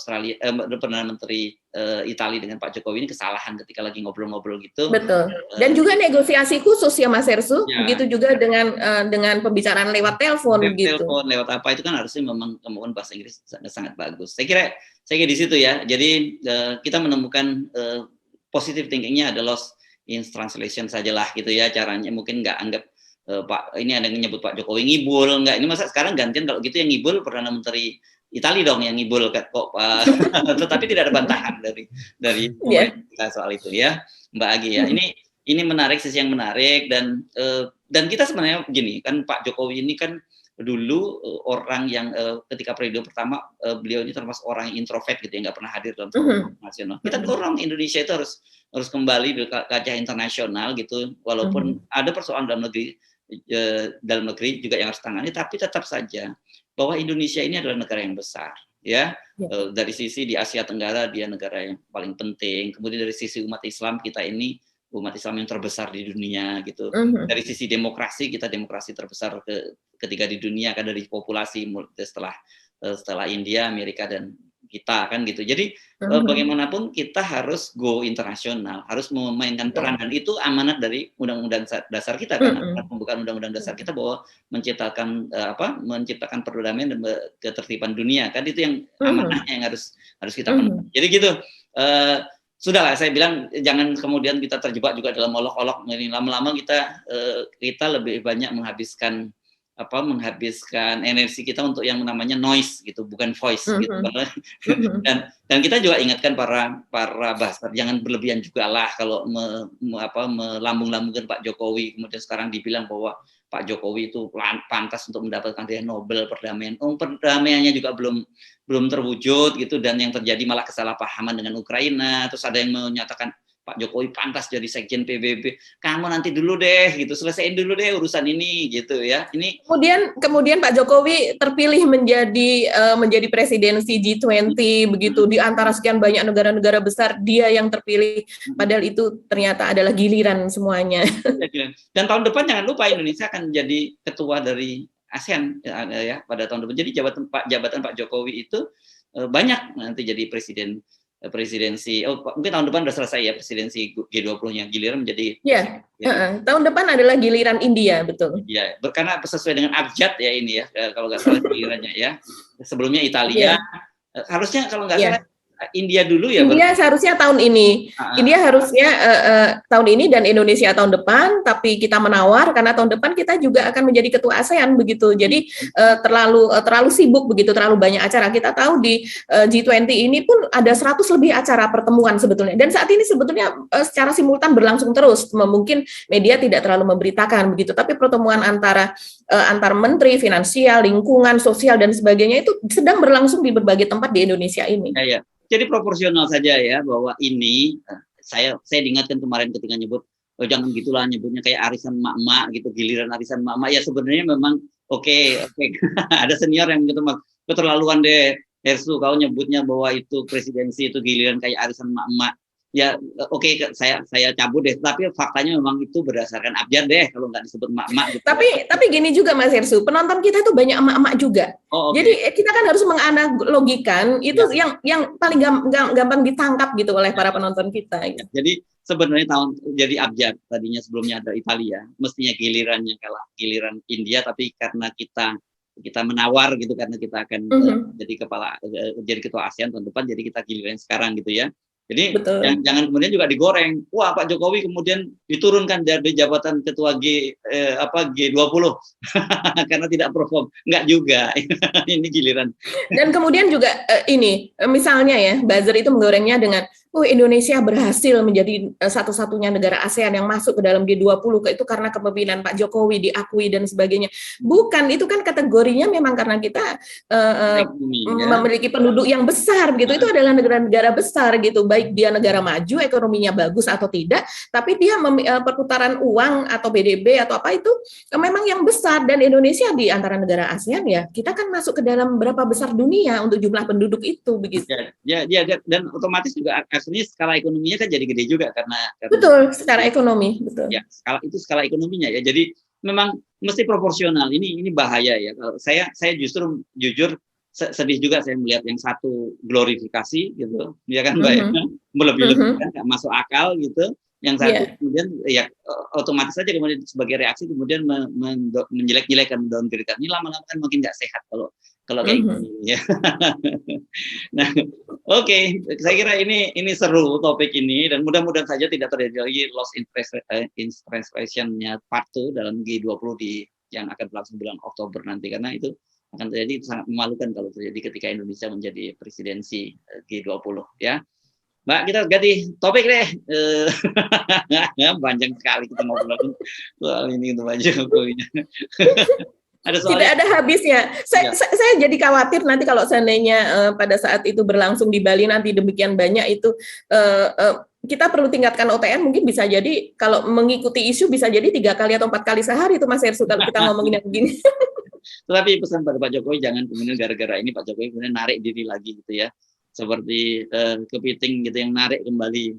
Italia dengan Pak Jokowi ini kesalahan ketika lagi ngobrol-ngobrol gitu. Betul. Dan juga negosiasi khusus ya Mas Hersu, begitu juga dengan pembicaraan lewat telepon gitu. Telepon lewat apa itu kan harusnya memang kemampuan bahasa Inggris sangat bagus. Saya kira di situ ya. Jadi kita menemukan positive thinkingnya ada lost in translation sajalah gitu ya caranya. Mungkin nggak anggap Pak ini ada yang menyebut Pak Jokowi ngibul, nggak, ini masa sekarang gantian kalau gitu yang ngibul Perdana Menteri Italia dong yang ngibul kok tetapi tidak ada bantahan dari kita soal itu ya Mbak Agi ya. Ini menarik, sisi yang menarik, dan kita sebenarnya begini kan, Pak Jokowi ini kan dulu orang yang ketika periode pertama beliau ini termasuk orang yang introvert gitu ya, nggak pernah hadir dalam forum nasional. Kita dorong Indonesia itu harus kembali di kancah internasional gitu, walaupun ada persoalan dalam negeri juga yang harus tangani, tapi tetap saja bahwa Indonesia ini adalah negara yang besar ya. Dari sisi di Asia Tenggara dia negara yang paling penting, kemudian dari sisi umat Islam kita ini umat Islam yang terbesar di dunia gitu. Dari sisi demokrasi kita demokrasi terbesar ketiga di dunia kan, dari populasi setelah India, Amerika, dan kita kan gitu. Jadi bagaimanapun kita harus go internasional, harus memainkan peran, dan itu amanat dari undang-undang dasar kita kan, pembukaan undang-undang dasar kita bahwa menciptakan perdamaian dan ketertiban dunia kan, itu yang amanahnya yang harus kita penuhi. Jadi gitu. Sudahlah, saya bilang jangan kemudian kita terjebak juga dalam olok-olok. Lama-lama kita lebih banyak menghabiskan energi kita untuk yang namanya noise gitu, bukan voice gitu. Dan kita juga ingatkan para buzzer, jangan berlebihan juga lah kalau melambung-lambungkan Pak Jokowi, kemudian sekarang dibilang bahwa Pak Jokowi itu pantas untuk mendapatkan hadiah Nobel perdamaian. Perdamaiannya juga belum terwujud gitu, dan yang terjadi malah kesalahpahaman dengan Ukraina. Terus ada yang menyatakan Pak Jokowi pantas jadi sekjen PBB. Kamu nanti dulu deh gitu, selesaiin dulu deh urusan ini gitu ya. Ini kemudian Pak Jokowi terpilih menjadi presidensi G20 begitu, di antara sekian banyak negara-negara besar dia yang terpilih, padahal itu ternyata adalah giliran semuanya. Dan tahun depan jangan lupa Indonesia akan jadi ketua dari ASEAN ya pada tahun depan. Jadi jabatan Pak Jokowi itu banyak nanti jadi presidensi. Mungkin tahun depan sudah selesai ya presidensi G20-nya, giliran menjadi tahun depan adalah giliran India, betul. Ya, karena sesuai dengan abjad ya ini ya, kalau nggak salah gilirannya ya. Sebelumnya Italia, harusnya kalau nggak salah India dulu ya. India seharusnya tahun ini. India harusnya tahun ini dan Indonesia tahun depan, tapi kita menawar karena tahun depan kita juga akan menjadi ketua ASEAN begitu. Jadi terlalu sibuk begitu, terlalu banyak acara. Kita tahu di G20 ini pun ada 100 lebih acara pertemuan sebetulnya. Dan saat ini sebetulnya secara simultan berlangsung terus. Mungkin media tidak terlalu memberitakan begitu, tapi pertemuan antar menteri finansial, lingkungan, sosial dan sebagainya itu sedang berlangsung di berbagai tempat di Indonesia ini. Ya. Jadi proporsional saja ya, bahwa ini saya diingatkan kemarin ketika nyebut, oh jangan gitulah nyebutnya kayak arisan emak-emak gitu, giliran arisan emak-emak. Ya sebenarnya memang oke. Ada senior yang gitu, keterlaluan deh Hersu, kau nyebutnya bahwa itu presidensi itu giliran kayak arisan emak-emak. Ya oke, saya cabut deh, tapi faktanya memang itu berdasarkan abjad deh kalau nggak disebut emak-emak gitu. Tapi gini juga Mas Hersu, penonton kita itu banyak emak-emak juga. Jadi kita kan harus menganalogikan itu yang paling gampang ditangkap gitu oleh para penonton kita. Ya, jadi sebenarnya jadi abjad tadinya, sebelumnya ada Italia, mestinya gilirannya kalah giliran India, tapi karena kita menawar gitu, karena kita akan jadi ketua ASEAN tahun depan, jadi kita giliran sekarang gitu ya. Jadi jangan kemudian juga digoreng. Wah, Pak Jokowi kemudian diturunkan dari jabatan ketua G20 karena tidak perform. Enggak juga. Ini giliran. Dan kemudian juga ini misalnya ya, buzzer itu menggorengnya dengan Indonesia berhasil menjadi satu-satunya negara ASEAN yang masuk ke dalam G20 itu karena kepemimpinan Pak Jokowi, diakui dan sebagainya. Bukan, itu kan kategorinya memang karena kita memiliki penduduk yang besar gitu. Itu adalah negara-negara besar gitu, baik dia negara maju, ekonominya bagus atau tidak, tapi dia perputaran uang atau PDB atau apa itu memang yang besar. Dan Indonesia di antara negara ASEAN ya, kita kan masuk ke dalam berapa besar dunia untuk jumlah penduduk itu begitu. Ya, dan otomatis juga aslinya skala ekonominya kan jadi gede juga karena betul, secara ekonomi, betul. Ya, skala ekonominya ya. Jadi memang mesti proporsional. Ini bahaya ya. Saya justru jujur sedih juga saya melihat yang satu glorifikasi gitu, ya kan Mbak, melebih-lebihkan, nggak masuk akal gitu. Yang satu kemudian ya otomatis saja kemudian sebagai reaksi kemudian menjelek-jelekan, mendowngrade. Ini lama-lama kan makin nggak sehat kalau kayak gini ya. Nah, oke, saya kira ini seru topik ini, dan mudah-mudahan saja tidak terjadi lagi loss in translation-nya part 2 dalam G20 yang akan berlangsung bulan Oktober nanti, karena itu akan terjadi sangat memalukan kalau terjadi ketika Indonesia menjadi presidensi G20 ya. Mbak, kita ganti topik deh. Panjang sekali kita ngobrolin soal ini untuk Pak Jokowi. Tidak ada habisnya. Saya jadi khawatir nanti kalau seandainya pada saat itu berlangsung di Bali nanti demikian banyak itu kita perlu tingkatkan OTN, mungkin bisa jadi kalau mengikuti isu bisa jadi 3 kali atau 4 kali sehari itu Mas Hersu kalau kita ngomongin yang begini. Tetapi pesan pada Pak Jokowi, jangan kemudian gara-gara ini Pak Jokowi kemudian narik diri lagi gitu ya, seperti kepiting gitu yang narik kembali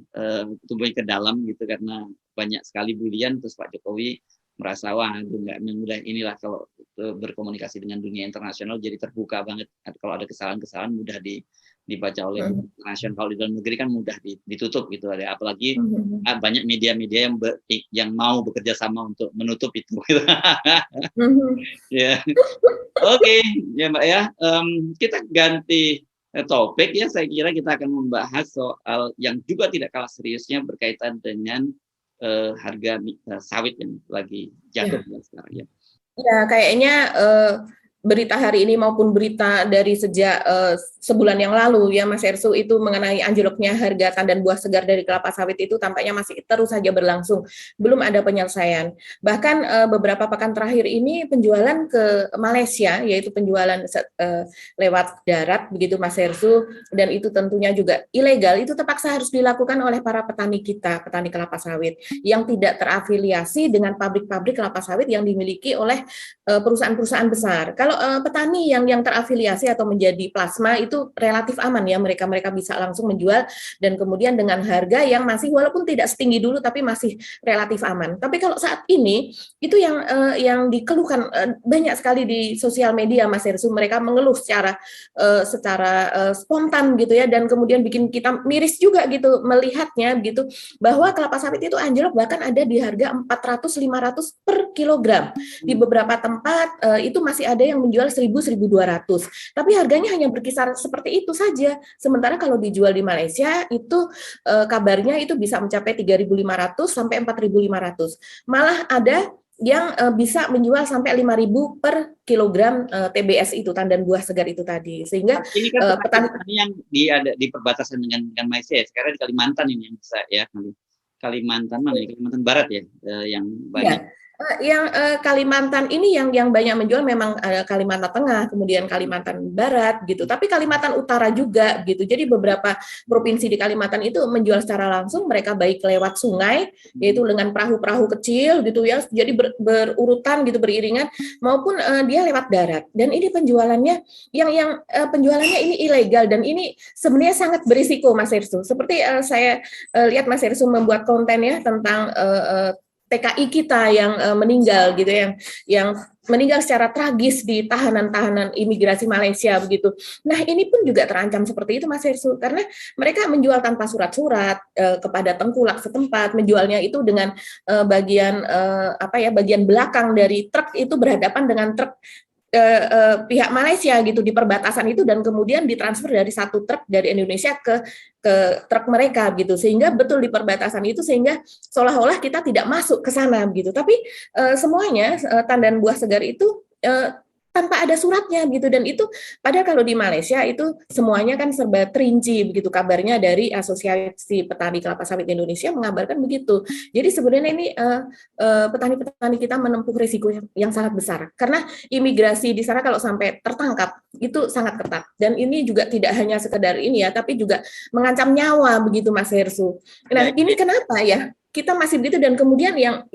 tubuhnya ke dalam gitu karena banyak sekali bulian, terus Pak Jokowi merasa wah nggak mudah, inilah kalau berkomunikasi dengan dunia internasional jadi terbuka banget, kalau ada kesalahan-kesalahan mudah dibaca oleh internasional, kalau di dalam negeri kan mudah ditutup gitu, apalagi banyak media-media yang mau bekerja sama untuk menutup itu. Ya, oke ya Mbak ya, kita ganti topik ya. Saya kira kita akan membahas soal yang juga tidak kalah seriusnya berkaitan dengan harga sawit yang lagi jatuh sekarang ya. Ya, kayaknya berita hari ini maupun berita dari sejak sebulan yang lalu ya Mas Hersu itu mengenai anjloknya harga tandan buah segar dari kelapa sawit itu tampaknya masih terus saja berlangsung, belum ada penyelesaian. Bahkan beberapa pekan terakhir ini penjualan ke Malaysia, yaitu penjualan lewat darat begitu Mas Hersu, dan itu tentunya juga ilegal, itu terpaksa harus dilakukan oleh para petani kita, petani kelapa sawit yang tidak terafiliasi dengan pabrik-pabrik kelapa sawit yang dimiliki oleh perusahaan-perusahaan besar. Kalau petani yang terafiliasi atau menjadi plasma itu relatif aman ya, mereka bisa langsung menjual dan kemudian dengan harga yang masih walaupun tidak setinggi dulu tapi masih relatif aman. Tapi kalau saat ini itu yang dikeluhkan banyak sekali di sosial media Mas Hersu, mereka mengeluh secara spontan gitu ya, dan kemudian bikin kita miris juga gitu melihatnya gitu, bahwa kelapa sawit itu anjlok bahkan ada di harga 400-500 per kilogram. Di beberapa tempat itu masih ada yang yang menjual 1.000-1.200, tapi harganya hanya berkisar seperti itu saja. Sementara kalau dijual di Malaysia itu kabarnya itu bisa mencapai 3.500 sampai 4.500. Malah ada yang bisa menjual sampai 5.000 per kilogram TBS itu, tandan buah segar itu tadi. Sehingga ini kan petani yang di perbatasan dengan Malaysia ya. Sekarang di Kalimantan ini yang bisa ya. Kalimantan mana? Kalimantan Barat ya, yang banyak. Ya. Yang Kalimantan ini yang banyak menjual memang Kalimantan Tengah, kemudian Kalimantan Barat gitu. Tapi Kalimantan Utara juga gitu. Jadi beberapa provinsi di Kalimantan itu menjual secara langsung, mereka baik lewat sungai, yaitu dengan perahu-perahu kecil gitu ya. Jadi berurutan gitu, beriringan, maupun dia lewat darat. Dan ini penjualannya yang penjualannya ini ilegal, dan ini sebenarnya sangat berisiko, Mas Hersu. Seperti saya lihat Mas Hersu membuat konten ya tentang TKI kita yang meninggal gitu, yang meninggal secara tragis di tahanan-tahanan imigrasi Malaysia begitu. Nah, ini pun juga terancam seperti itu, Mas Hersu, karena mereka menjual tanpa surat-surat kepada tengkulak setempat, menjualnya itu dengan bagian bagian belakang dari truk itu berhadapan dengan truk pihak Malaysia gitu di perbatasan itu, dan kemudian ditransfer dari satu truk dari Indonesia ke truk mereka gitu, sehingga betul di perbatasan itu, sehingga seolah-olah kita tidak masuk ke sana gitu, tapi semuanya tandan buah segar itu tanpa ada suratnya gitu. Dan itu padahal kalau di Malaysia itu semuanya kan serba terinci begitu, kabarnya dari Asosiasi Petani Kelapa Sawit Indonesia mengabarkan begitu. Jadi sebenarnya ini petani-petani kita menempuh risiko yang sangat besar, karena imigrasi di sana kalau sampai tertangkap itu sangat ketat, dan ini juga tidak hanya sekedar ini ya, tapi juga mengancam nyawa begitu, Mas Hersu. Nah, ini kenapa ya kita masih begitu? Dan kemudian yang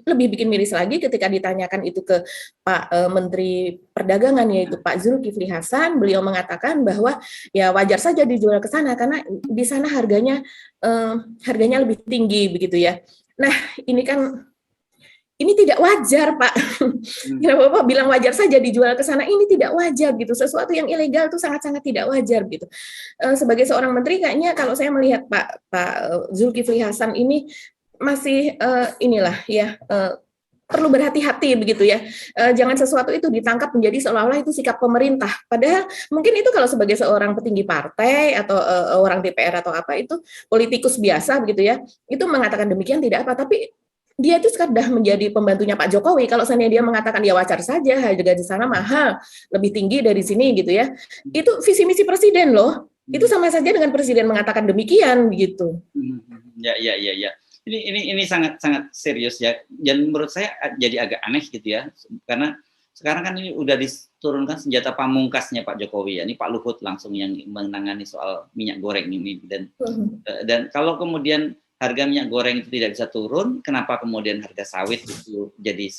lebih bikin miris lagi ketika ditanyakan itu ke Pak Menteri Perdagangan, yaitu Pak Zulkifli Hasan, beliau mengatakan bahwa ya wajar saja dijual ke sana karena di sana harganya lebih tinggi begitu ya. Nah, ini tidak wajar, Pak. Kenapa Bapak bilang wajar saja dijual ke sana? Ini tidak wajar gitu. Sesuatu yang ilegal itu sangat-sangat tidak wajar gitu. Sebagai seorang menteri, kayaknya kalau saya melihat Pak Zulkifli Hasan ini masih perlu berhati-hati begitu ya. Jangan sesuatu itu ditangkap menjadi seolah-olah itu sikap pemerintah. Padahal mungkin itu kalau sebagai seorang petinggi partai atau orang DPR atau apa, itu politikus biasa begitu ya, itu mengatakan demikian tidak apa. Tapi dia itu sudah menjadi pembantunya Pak Jokowi. Kalau seandainya dia mengatakan ya wajar saja, harga di sana mahal, lebih tinggi dari sini gitu ya. Itu visi misi presiden loh. Itu sama saja dengan presiden mengatakan demikian gitu. Ya. Ini sangat serius ya. Dan menurut saya jadi agak aneh gitu ya. Karena sekarang kan ini udah diturunkan senjata pamungkasnya Pak Jokowi ya. Ini Pak Luhut langsung yang menangani soal minyak goreng ini, dan kalau kemudian harga minyak goreng itu tidak bisa turun, kenapa kemudian harga sawit itu jadi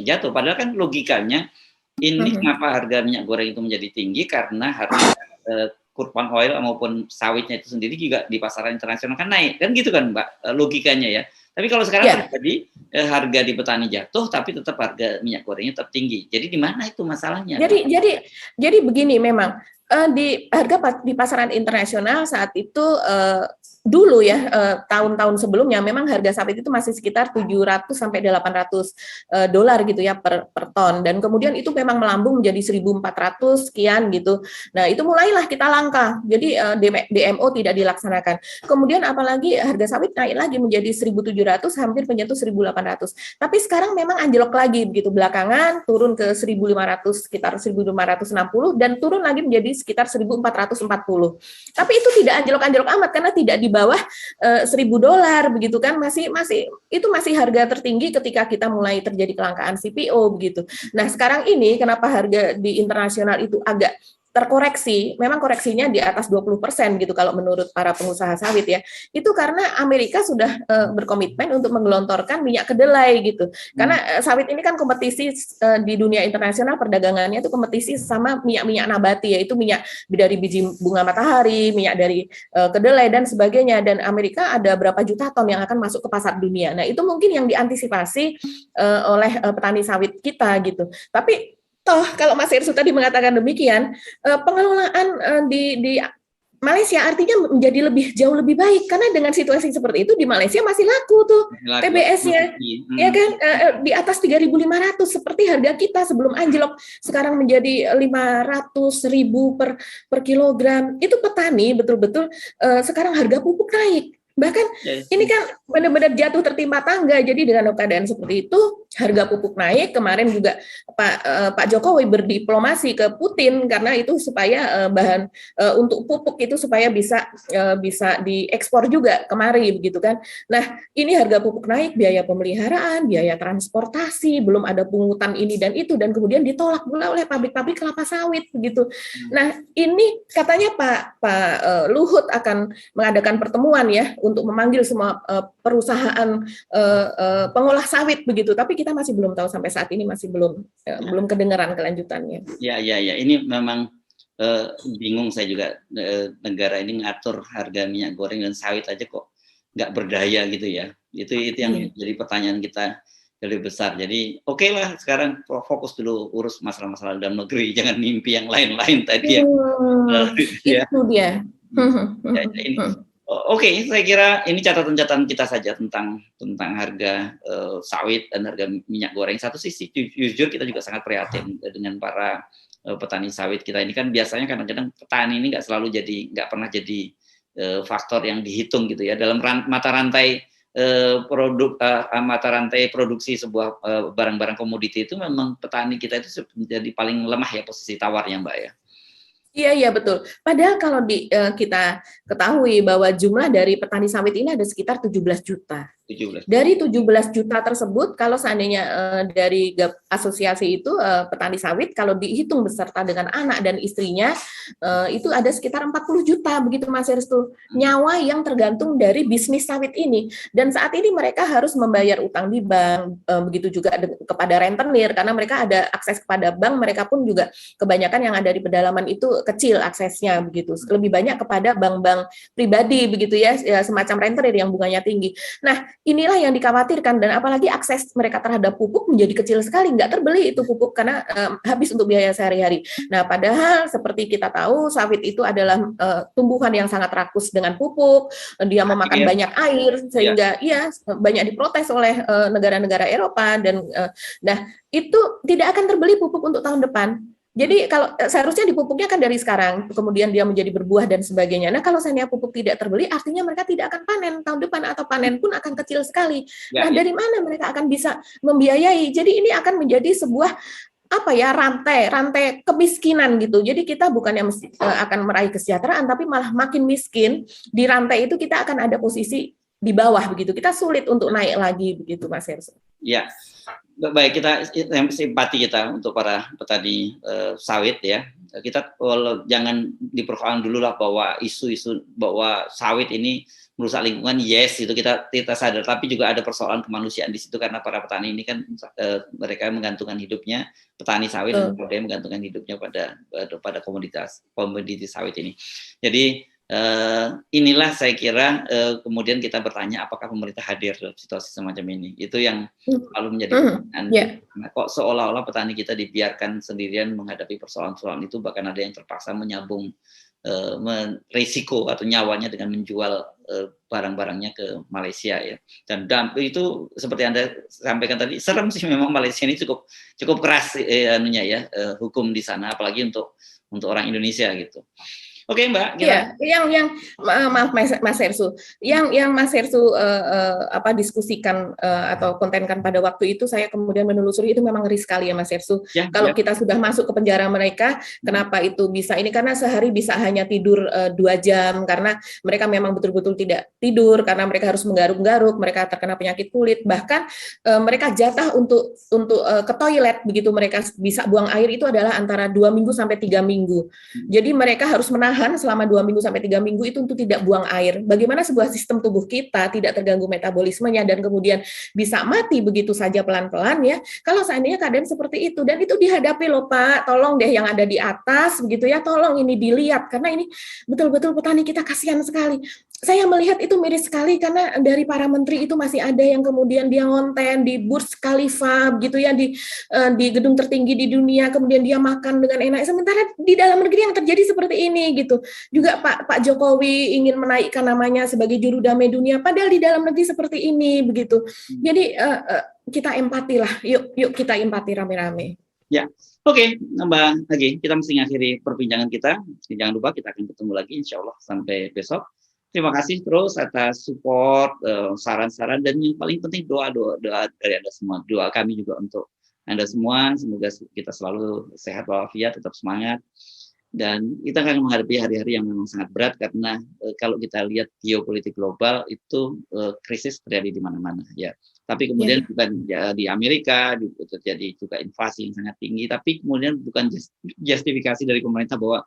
jatuh? Padahal kan logikanya ini kenapa harga minyak goreng itu menjadi tinggi, karena harga crude palm oil maupun sawitnya itu sendiri juga di pasaran internasional kan naik, kan gitu kan Mbak, logikanya ya. Tapi kalau sekarang terjadi harga di petani jatuh, tapi tetap harga minyak gorengnya tetap tinggi. Jadi di mana itu masalahnya? Jadi begini, memang di harga di pasaran internasional saat itu dulu ya, tahun-tahun sebelumnya memang harga sawit itu masih sekitar 700 sampai 800 dolar gitu ya per ton, dan kemudian itu memang melambung menjadi 1.400 sekian gitu. Nah, itu mulailah kita langka. Jadi DMO tidak dilaksanakan. Kemudian apalagi harga sawit naik lagi menjadi 1.700, hampir menyentuh 1.800. Tapi sekarang memang anjlok lagi begitu, belakangan turun ke 1.500, sekitar 1.560, dan turun lagi menjadi sekitar 1.440. Tapi itu tidak anjlok-anjlok amat karena tidak di bawah 1.000 dolar begitu kan, masih harga tertinggi ketika kita mulai terjadi kelangkaan CPO begitu. Nah, sekarang ini kenapa harga di internasional itu agak terkoreksi, memang koreksinya di atas 20% gitu kalau menurut para pengusaha sawit ya. Itu karena Amerika sudah berkomitmen untuk menggelontorkan minyak kedelai gitu. Karena sawit ini kan kompetisi di dunia internasional, perdagangannya itu kompetisi sama minyak-minyak nabati, yaitu minyak dari biji bunga matahari, minyak dari kedelai dan sebagainya, dan Amerika ada berapa juta ton yang akan masuk ke pasar dunia. Nah, itu mungkin yang diantisipasi oleh petani sawit kita gitu. Tapi toh kalau Mas Irsu tadi mengatakan demikian, pengelolaan di Malaysia artinya menjadi jauh lebih baik karena dengan situasi seperti itu di Malaysia masih laku tuh TBS-nya, ya kan di atas 3.500 seperti harga kita sebelum anjlok sekarang menjadi 500.000 per kilogram. Itu petani betul-betul sekarang harga pupuk naik. Bahkan ini kan benar-benar jatuh tertimpa tangga. Jadi dengan keadaan seperti itu, harga pupuk naik. Kemarin juga Pak Jokowi berdiplomasi ke Putin karena itu supaya bahan untuk pupuk itu supaya bisa diekspor juga kemari begitu kan. Nah, ini harga pupuk naik, biaya pemeliharaan, biaya transportasi, belum ada pungutan ini dan itu dan kemudian ditolak pula oleh pabrik-pabrik kelapa sawit begitu. Nah, ini katanya Pak Luhut akan mengadakan pertemuan ya untuk memanggil semua perusahaan pengolah sawit begitu, tapi kita masih belum tahu sampai saat ini masih belum kedengaran kelanjutannya. Ya, ini memang bingung saya juga negara ini ngatur harga minyak goreng dan sawit aja kok nggak berdaya gitu ya. Itu yang jadi pertanyaan kita lebih besar. Jadi oke lah sekarang fokus dulu urus masalah-masalah dalam negeri, jangan mimpi yang lain-lain tadi ya. Itu dia. Ini. Oke, saya kira ini catatan-catatan kita saja tentang harga sawit dan harga minyak goreng. Satu sisi jujur kita juga sangat prihatin dengan para petani sawit kita ini kan biasanya kadang-kadang petani ini nggak pernah jadi faktor yang dihitung gitu ya dalam mata rantai mata rantai produksi sebuah barang-barang komoditi itu memang petani kita itu jadi paling lemah ya posisi tawarnya Mbak ya. Iya betul. Padahal kalau kita ketahui bahwa jumlah dari petani sawit ini ada sekitar 17 juta. 17. Dari 17 juta tersebut, kalau seandainya dari asosiasi itu petani sawit, kalau dihitung beserta dengan anak dan istrinya, itu ada sekitar 40 juta, begitu Mas Herstul. Nyawa yang tergantung dari bisnis sawit ini. Dan saat ini mereka harus membayar utang di bank, begitu juga kepada rentenir, karena mereka ada akses kepada bank, mereka pun juga kebanyakan yang ada di pedalaman itu kecil aksesnya, begitu. Lebih banyak kepada bank-bank pribadi, begitu ya semacam rentenir yang bunganya tinggi. Nah, inilah yang dikhawatirkan dan apalagi akses mereka terhadap pupuk menjadi kecil sekali, nggak terbeli itu pupuk karena habis untuk biaya sehari-hari. Nah, padahal seperti kita tahu sawit itu adalah tumbuhan yang sangat rakus dengan pupuk, dia memakan banyak air sehingga banyak diprotes oleh negara-negara Eropa dan nah itu tidak akan terbeli pupuk untuk tahun depan. Jadi kalau seharusnya dipupuknya kan dari sekarang, kemudian dia menjadi berbuah dan sebagainya. Nah kalau seandainya pupuk tidak terbeli, artinya mereka tidak akan panen tahun depan atau panen pun akan kecil sekali. Dari mana mereka akan bisa membiayai? Jadi ini akan menjadi sebuah rantai kemiskinan gitu. Jadi kita bukannya akan meraih kesejahteraan, tapi malah makin miskin. Di rantai itu kita akan ada posisi di bawah begitu. Kita sulit untuk naik lagi begitu, Mas Herstul. Ya. Baik, kita simpati kita untuk para petani sawit ya. Kita jangan dipersoalkan dulu lah bahwa isu-isu bahwa sawit ini merusak lingkungan, yes itu kita sadar, tapi juga ada persoalan kemanusiaan di situ karena para petani ini kan mereka menggantungkan hidupnya, petani sawit dan kemudian menggantungkan hidupnya pada komoditi sawit ini. Jadi inilah saya kira kemudian kita bertanya apakah pemerintah hadir dalam situasi semacam ini. Itu yang selalu menjadi pertanyaan. Kok seolah-olah petani kita dibiarkan sendirian menghadapi persoalan-persoalan itu, bahkan ada yang terpaksa menyambung resiko atau nyawanya dengan menjual barang-barangnya ke Malaysia ya. Dan itu seperti Anda sampaikan tadi, serem sih memang Malaysia ini cukup keras hukum di sana, apalagi untuk orang Indonesia gitu. Oke Mbak. Iya, maaf Mas Herstul, yang Mas Herstul diskusikan atau kontenkan pada waktu itu, saya kemudian menelusuri itu memang ngeri sekali ya Mas Herstul. Kalau kita sudah masuk ke penjara mereka, kenapa itu bisa ini? Karena sehari bisa hanya tidur 2 jam karena mereka memang betul-betul tidak tidur karena mereka harus menggaruk-garuk, mereka terkena penyakit kulit, bahkan mereka jatah untuk ke toilet begitu mereka bisa buang air itu adalah antara 2 minggu sampai 3 minggu. Jadi mereka harus menahan selama 2 minggu sampai 3 minggu itu untuk tidak buang air. Bagaimana sebuah sistem tubuh kita tidak terganggu metabolismenya dan kemudian bisa mati begitu saja pelan-pelan ya. Kalau seandainya keadaan seperti itu dan itu dihadapi loh Pak, tolong deh yang ada di atas begitu ya, tolong ini dilihat karena ini betul-betul petani kita kasihan sekali. saya melihat itu miris sekali karena dari para menteri itu masih ada yang kemudian dia ngonten di Burj Khalifa gitu ya, di gedung tertinggi di dunia, kemudian dia makan dengan enak, sementara di dalam negeri yang terjadi seperti ini gitu. Juga Pak Jokowi ingin menaikkan namanya sebagai juru damai dunia, padahal di dalam negeri seperti ini begitu. Jadi kita empati lah, yuk kita empati rame-rame. Ya, oke, Mbak Agi, kita mesti ngakhiri perbincangan kita. Jangan lupa kita akan ketemu lagi, insya Allah sampai besok. Terima kasih terus atas support, saran-saran, dan yang paling penting doa dari Anda semua. Doa kami juga untuk Anda semua, semoga kita selalu sehat walafiat, tetap semangat. Dan kita akan menghadapi hari-hari yang memang sangat berat karena kalau kita lihat geopolitik global itu krisis terjadi di mana-mana ya. Tapi kemudian bukan di Amerika terjadi juga invasi yang sangat tinggi, tapi kemudian bukan justifikasi dari pemerintah bahwa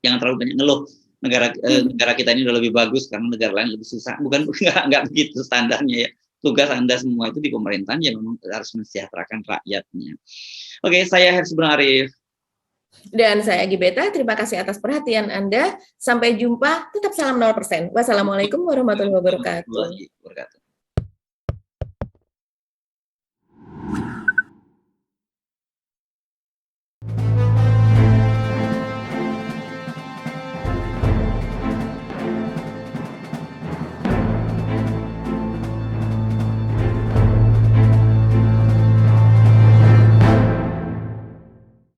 jangan terlalu banyak ngeluh. Negara kita ini udah lebih bagus karena negara lain lebih susah. Bukan nggak begitu standarnya ya. Tugas Anda semua itu di pemerintahan yang memang harus mensejahterakan rakyatnya. Oke, saya Hersi Arif. Dan saya Agi Beta, terima kasih atas perhatian Anda. Sampai jumpa, tetap salam 0%. Wassalamualaikum warahmatullahi wabarakatuh.